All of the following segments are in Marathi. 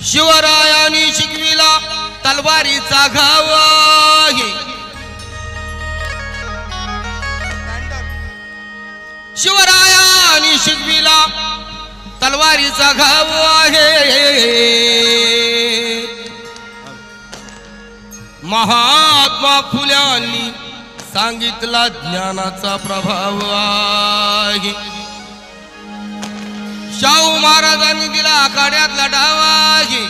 शिवरायांनी शिकविला तलवारीचा घाव आहे। शिवरायांनी शिकविला तलवारीचा घाव आहे। महात्मा फुल्यांनी सांगितला ज्ञानाचा प्रभाव आहे। शाहू महाराजांनी दिला आखाड्यातला डाव आहे।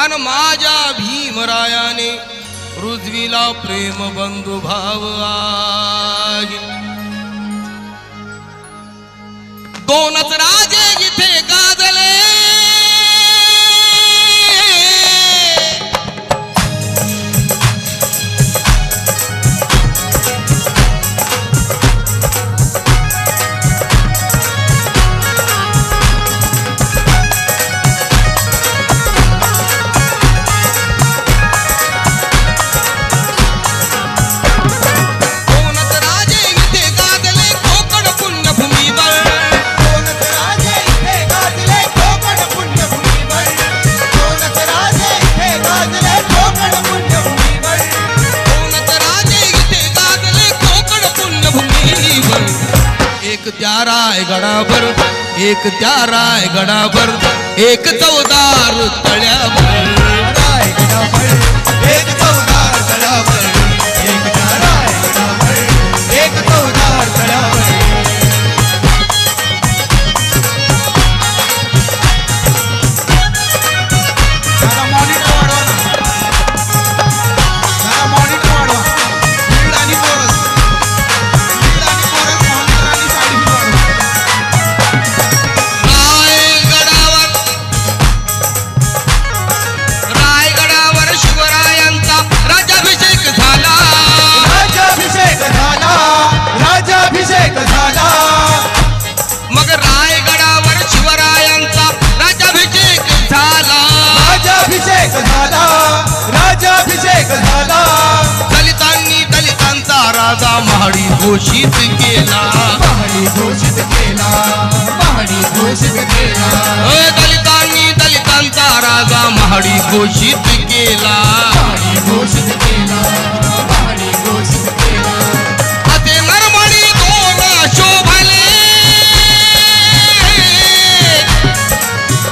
आणि माझ्या भीमरायाने रुजविला प्रेम बंधू भाव आहे। दोनच राजे इथे गाजले, एक त्या रायगडावर, एक त्या रायगडावर, एक चौदार तळ्यावर, रायगडावर एक चौदार तळ्यावर, एक त्या रायगडावर, एक चौदार तळ्यावर। महाडी घोषित केला, महाडी घोषित केला, महाडी घोषित केला। दलितांनी दलितांचा राजा महाडी घोषित केला, महाडी घोषित केला, महाडी घोषित केला। असे नरमणी दोन शोभले,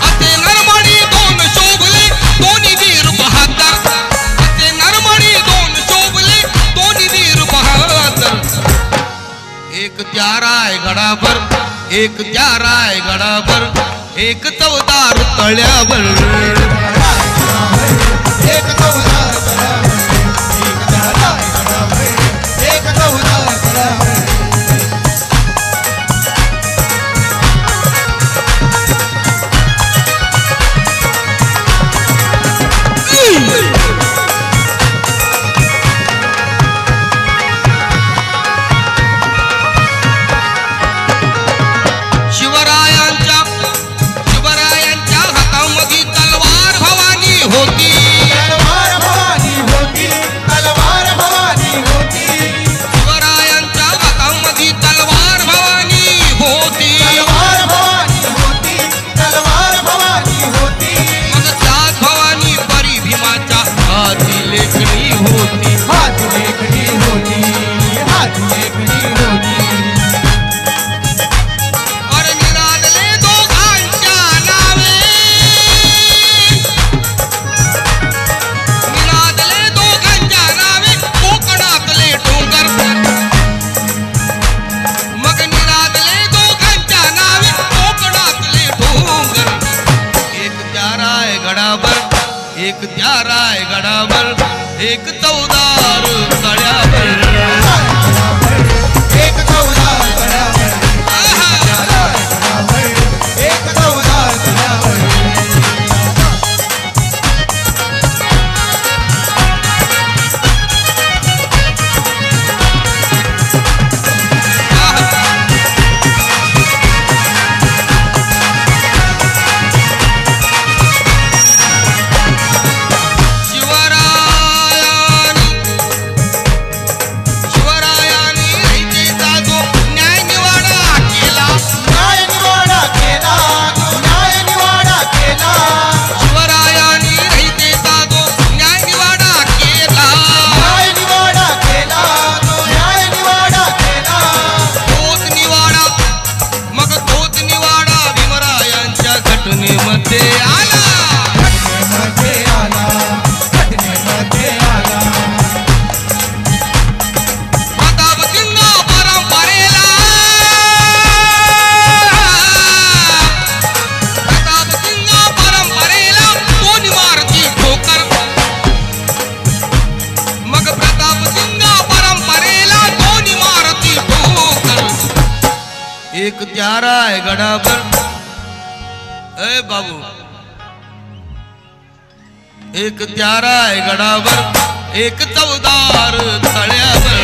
असे नरमणी दोन शोभले, दोन्ही वीर बहादर। असे नरमणी दोन शोभले, दोन्ही वीर बहादर। एक त्या रायगडावर, एक त्या रायगडावर, एक चौदार तळ्यावर, एक चौदार तळ्यावर, एक त्या रायगडावर, एक चौदार तळ्यावर। शिवरायांच्या हातामध्ये तलवार भवानी होती, तलवार भवानी होती, तलवार भवानी होती। शिवरायांच्या हातामध्ये तलवार भवानी होती, तलवार भवानी होती, तलवार भवानी होती। मग त्याच भवानी परी भीमाच्या हाती लेखणी होती, हाती लेखणी होती, हाती लेखणी होती। एक त्या रायगडावर, एक चौदार तळ्यावर, एक चौदार तळ्यावर, एक चौदार तळ्यावर। एक त्यारा आहे गडावर ए बाबू एक त्यारा आहे गडावर एक चवदार तळ्यावर